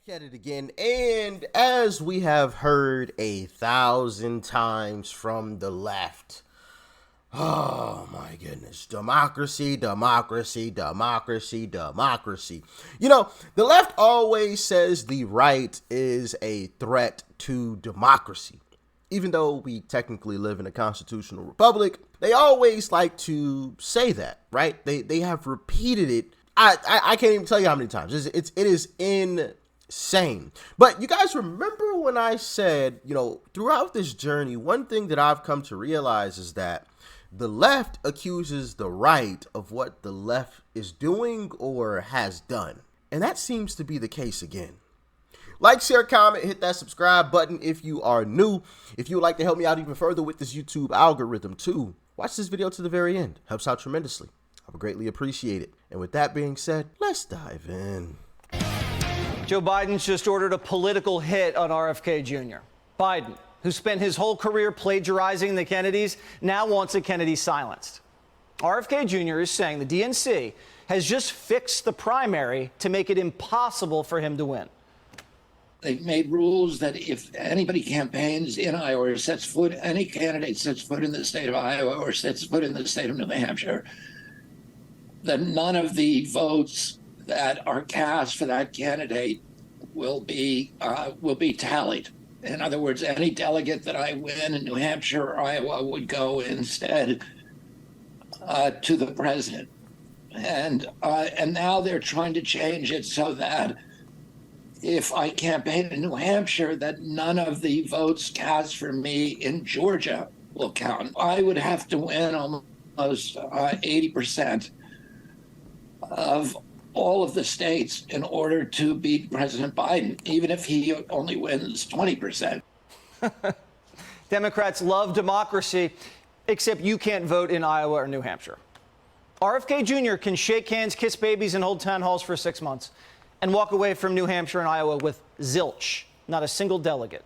At it again, and as we have heard 1,000 times from the left, oh my goodness, democracy, democracy, democracy, democracy. You know, the left always says the right is a threat to democracy. Even though we technically live in a constitutional republic, they always like to say that, right? They have repeated it. I can't even tell you how many times. It is insane. But you guys remember when I said, throughout this journey, one thing that I've come to realize is that the left accuses the right of what the left is doing or has done. And that seems to be the case again. Like, share, comment, hit that subscribe button if you are new. If you would like to help me out even further with this YouTube algorithm too, watch this video to the very end. Helps out tremendously. I would greatly appreciate it. And with that being said, let's dive in. Joe Biden's just ordered a political hit on RFK Jr. Biden, who spent his whole career plagiarizing the Kennedys, now wants a Kennedy silenced. RFK Jr. is saying the DNC has just fixed the primary to make it impossible for him to win. They've made rules that if anybody campaigns in Iowa or sets foot, any candidate sets foot in the state of Iowa or sets foot in the state of New Hampshire, that none of the votes that are cast for that candidate will be tallied. In other words, any delegate that I win in New Hampshire or Iowa would go instead to the president. And now they're trying to change it so that if I campaign in New Hampshire, that none of the votes cast for me in Georgia will count. I would have to win almost 80% of all of the states in order to beat President Biden, even if he only wins 20%. Democrats love democracy, except you can't vote in Iowa or New Hampshire. RFK Jr. can shake hands, kiss babies, and hold town halls for 6 months and walk away from New Hampshire and Iowa with zilch, not a single delegate.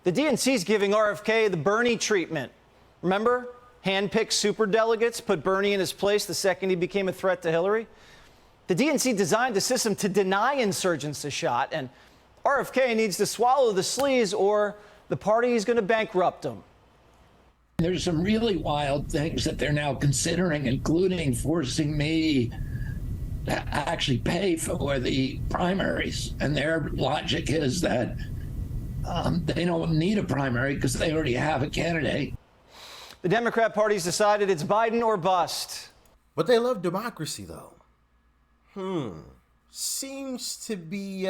The DNC's giving RFK the Bernie treatment. Remember? Handpicked superdelegates, put Bernie in his place the second he became a threat to Hillary. The DNC designed a system to deny insurgents a shot, and RFK needs to swallow the sleaze or the party is going to bankrupt him. There's some really wild things that they're now considering, including forcing me to actually pay for the primaries. And their logic is that they don't need a primary because they already have a candidate. The Democrat Party's decided it's Biden or bust. But they love democracy, though. Seems to be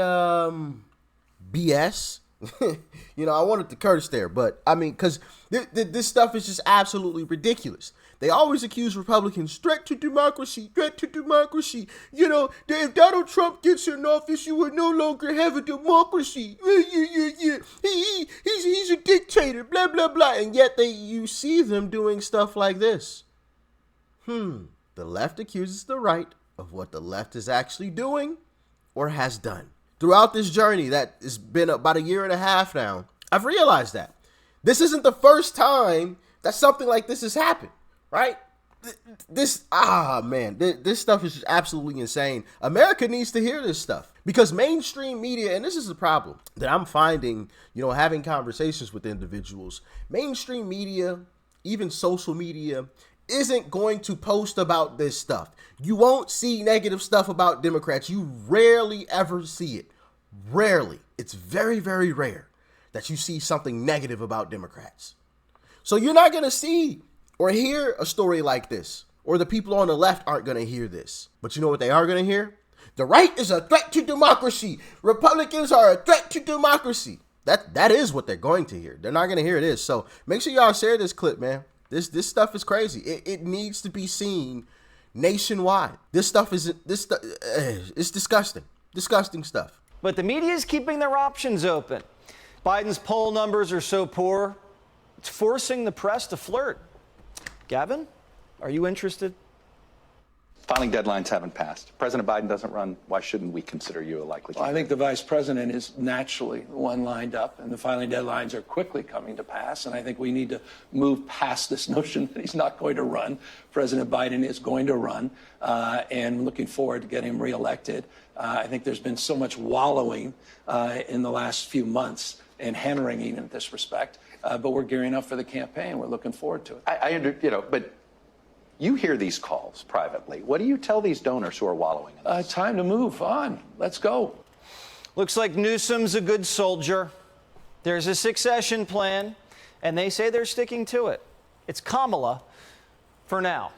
BS. I wanted to curse there, but I mean, because this stuff is just absolutely ridiculous. They always accuse Republicans, threat to democracy, threat to democracy. If Donald Trump gets in office, you will no longer have a democracy. He's a dictator, blah, blah, blah. And yet you see them doing stuff like this. The left accuses the right of what the left is actually doing or has done. Throughout this journey that has been about 1.5 years now, I've realized that this isn't the first time that something like this has happened, right? This stuff is just absolutely insane. America needs to hear this stuff because mainstream media, and this is the problem that I'm finding, having conversations with individuals, mainstream media, even social media, isn't going to post about this stuff. You won't see negative stuff about Democrats. You rarely ever see it. Rarely. It's very, very rare that you see something negative about Democrats. So you're not going to see or hear a story like this, or the people on the left aren't going to hear this. But you know what they are going to hear? The right is a threat to democracy. Republicans are a threat to democracy. That is what they're going to hear. They're not going to hear this. So make sure y'all share this clip, man. This stuff is crazy. It needs to be seen nationwide. It's disgusting. Disgusting stuff. But the media is keeping their options open. Biden's poll numbers are so poor, it's forcing the press to flirt. Gavin, are you interested? Filing deadlines haven't passed. President Biden doesn't run. Why shouldn't we consider you a likely Well, I candidate? think the vice president is naturally the one lined up, and the filing deadlines are quickly coming to pass. And I think we need to move past this notion that he's not going to run. President Biden is going to run, and looking forward to getting him reelected. I think there's been so much wallowing in the last few months and hand-wringing in this respect, but we're gearing up for the campaign. We're looking forward to it. But you hear these calls privately. What do you tell these donors who are wallowing in this? Time to move on. Let's go. Looks like Newsom's a good soldier. There's a succession plan, and they say they're sticking to it. It's Kamala for now.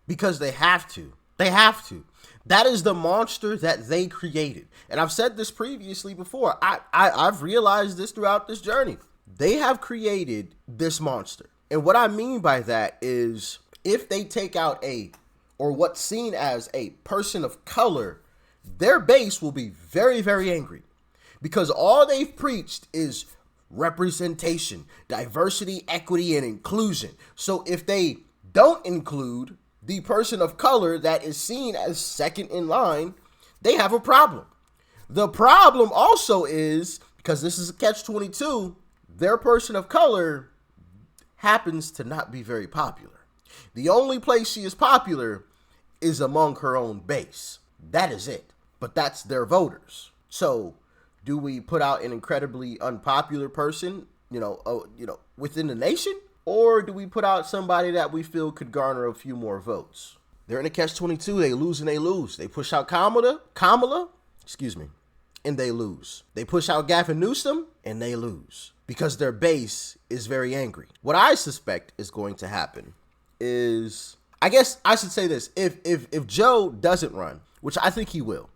Because they have to. They have to. That is the monster that they created. And I've said this previously before. I've realized this throughout this journey. They have created this monster. And what I mean by that is if they take out or what's seen as a person of color, their base will be very, very angry. Because all they've preached is representation, diversity, equity, and inclusion. So if they don't include the person of color that is seen as second in line, they have a problem. The problem also is, because this is a catch-22, their person of color happens to not be very popular. The only place she is popular is among her own base. That is it. But that's their voters. So do we put out an incredibly unpopular person, within the nation? Or do we put out somebody that we feel could garner a few more votes? They're in a catch-22. They lose and they lose. They push out Kamala, and they lose. They push out Gavin Newsom, and they lose. Because their base is very angry. What I suspect is going to happen is, I guess I should say this. If Joe doesn't run, which I think he will,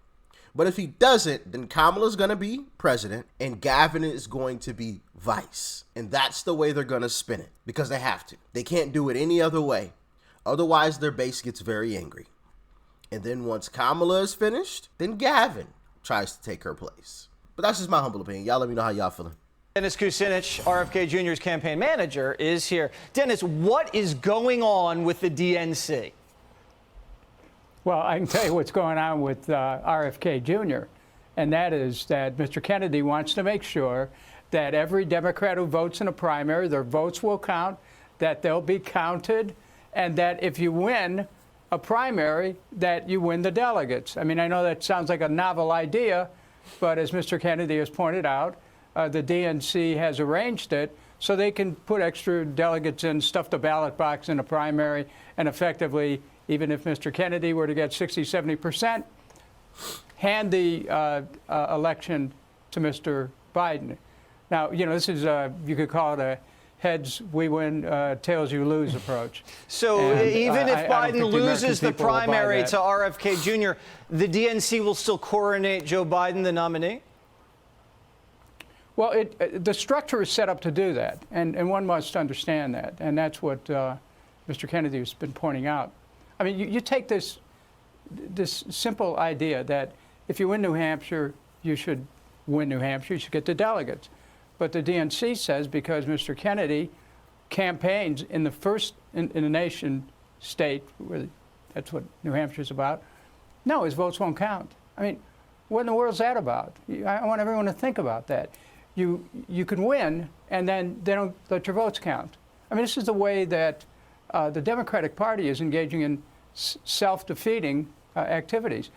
but if he doesn't, then Kamala's going to be president and Gavin is going to be vice. And that's the way they're going to spin it because they have to. They can't do it any other way. Otherwise, their base gets very angry. And then once Kamala is finished, then Gavin tries to take her place. But that's just my humble opinion. Y'all let me know how y'all feeling. Dennis Kucinich, RFK Jr.'s campaign manager, is here. Dennis, what is going on with the DNC? Well, I can tell you what's going on with RFK Jr., and that is that Mr. Kennedy wants to make sure that every Democrat who votes in a primary, their votes will count, that they'll be counted, and that if you win a primary, that you win the delegates. I mean, I know that sounds like a novel idea, but as Mr. Kennedy has pointed out, the DNC has arranged it so they can put extra delegates in, stuff the ballot box in a primary, and effectively, even if Mr. Kennedy were to get 60, 70%, hand the election to Mr. Biden. Now, this is, you could call it a heads we win, tails you lose approach. So and, even if Biden loses the primary to RFK Jr., the DNC will still coronate Joe Biden the nominee? Well, the structure is set up to do that, and one must understand that, and that's what Mr. Kennedy has been pointing out. I mean, you take this simple idea that if you win New Hampshire, you should win New Hampshire, you should get the delegates. But the DNC says because Mr. Kennedy campaigns in the first in the nation state, where that's what New Hampshire's about, no, his votes won't count. I mean, what in the world's that about? I want everyone to think about that. You can win, and then they don't let your votes count. I mean, this is the way that the Democratic Party is engaging in self-defeating activities.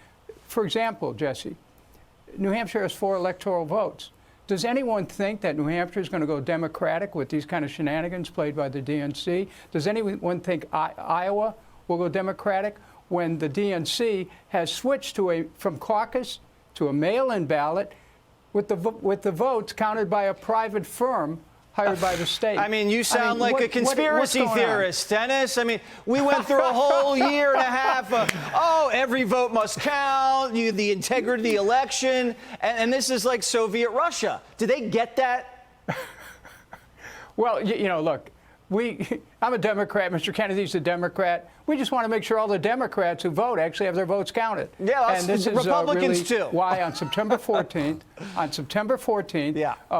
For example, Jesse, New Hampshire has 4 electoral votes. Does anyone think that New Hampshire is going to go Democratic with these kind of shenanigans played by the DNC? Does anyone think Iowa will go Democratic when the DNC has switched from caucus to a mail-in ballot with the votes counted by a private firm hired by the state? I mean, you sound like a conspiracy theorist, Dennis. I mean, we went through a whole year and a half of, every vote must count, the integrity of the election, and this is like Soviet Russia. Do they get that? Well, look, I'm a Democrat. Mr. Kennedy's a Democrat. We just want to make sure all the Democrats who vote actually have their votes counted. Yeah, and this is Republicans really too. Why on September 14th,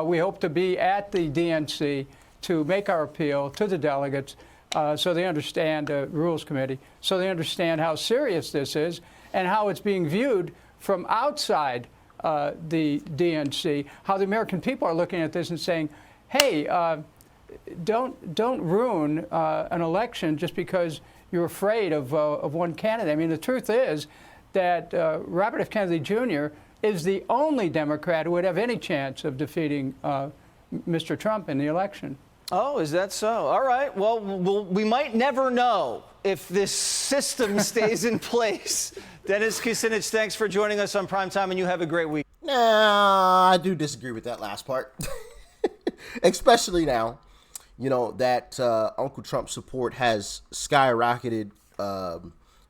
we hope to be at the DNC to make our appeal to the delegates so they understand the Rules Committee, so they understand how serious this is and how it's being viewed from outside the DNC, how the American people are looking at this and saying, hey, don't ruin an election just because you're afraid of one candidate. I mean, the truth is that Robert F. Kennedy Jr. is the only Democrat who would have any chance of defeating Mr. Trump in the election. Oh, is that so? All right. Well, we might never know if this system stays in place. Dennis Kucinich, thanks for joining us on Primetime, and you have a great week. Nah, I do disagree with that last part. Especially now, you know, that Uncle Trump's support has skyrocketed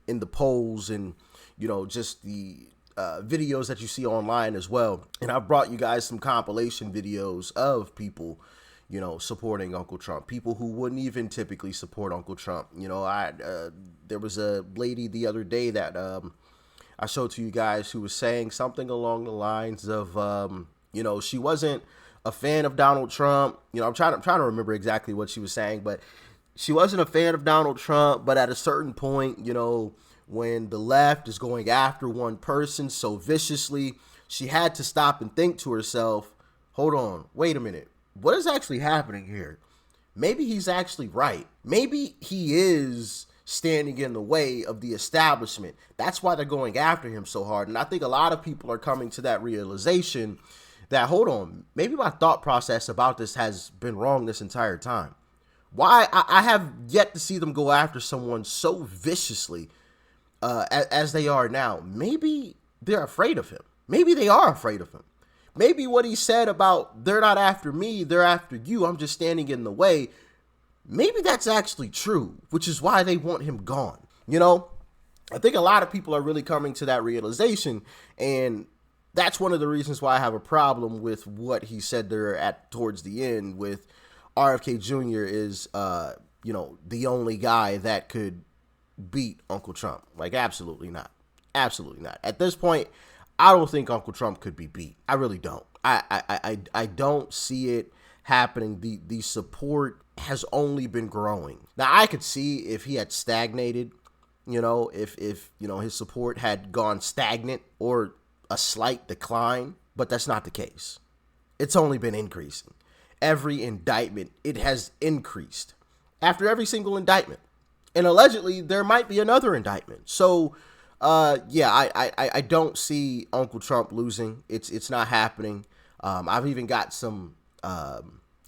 in the polls and, you know, just the videos that you see online as well. And I've brought you guys some compilation videos of people, you know, supporting Uncle Trump, people who wouldn't even typically support Uncle Trump. You know, there was a lady the other day that I showed to you guys who was saying something along the lines of, you know, she wasn't a fan of Donald Trump. You know, I'm trying to remember exactly what she was saying, but she wasn't a fan of Donald Trump. But at a certain point, you know, when the left is going after one person so viciously, she had to stop and think to herself, hold on, wait a minute. What is actually happening here? Maybe he's actually right. Maybe he is standing in the way of the establishment. That's why they're going after him so hard. And I think a lot of people are coming to that realization that, hold on, maybe my thought process about this has been wrong this entire time. Why I have yet to see them go after someone so viciously as they are now. Maybe they're afraid of him. Maybe they are afraid of him. Maybe what he said about they're not after me, they're after you, I'm just standing in the way. Maybe that's actually true, which is why they want him gone. You know, I think a lot of people are really coming to that realization, and that's one of the reasons why I have a problem with what he said there at towards the end with RFK Jr. is, you know, the only guy that could beat Uncle Trump. Like, absolutely not. Absolutely not. At this point, I don't think Uncle Trump could be beat. I really don't. I don't see it happening. The support has only been growing. Now, I could see if he had stagnated, you know, if you know, his support had gone stagnant or a slight decline, but that's not the case. It's only been increasing. Every indictment, it has increased. After every single indictment. And allegedly, there might be another indictment. So, yeah, I don't see Uncle Trump losing. It's not happening. I've even got some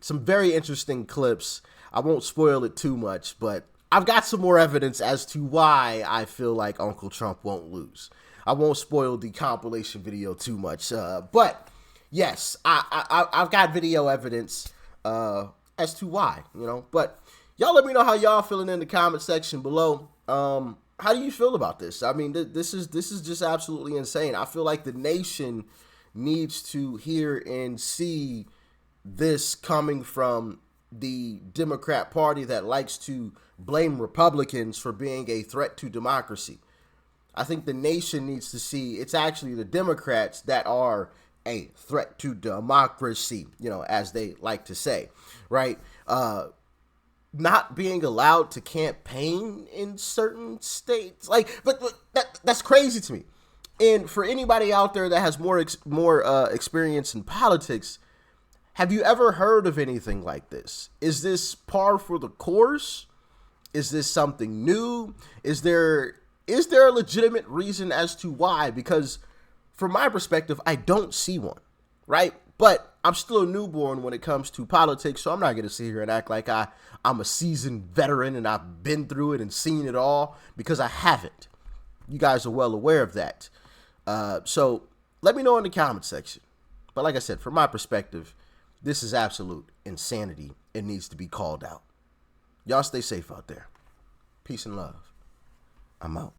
very interesting clips. I won't spoil it too much, but I've got some more evidence as to why I feel like Uncle Trump won't lose. I won't spoil the compilation video too much, but yes, I've got video evidence as to why, you know. But y'all let me know how y'all feeling in the comment section below. How do you feel about this? I mean, this is just absolutely insane. I feel like the nation needs to hear and see this coming from the Democrat Party that likes to blame Republicans for being a threat to democracy. I think the nation needs to see it's actually the Democrats that are a threat to democracy, you know, as they like to say, right? Not being allowed to campaign in certain states, like, but that's crazy to me. And for anybody out there that has more experience in politics, have you ever heard of anything like this? Is this par for the course? Is this something new? Is there a legitimate reason as to why? Because from my perspective, I don't see one, right? But I'm still a newborn when it comes to politics, so I'm not going to sit here and act like I'm a seasoned veteran and I've been through it and seen it all, because I haven't. You guys are well aware of that. So let me know in the comment section. But like I said, from my perspective, this is absolute insanity. It needs to be called out. Y'all stay safe out there. Peace and love. I'm out.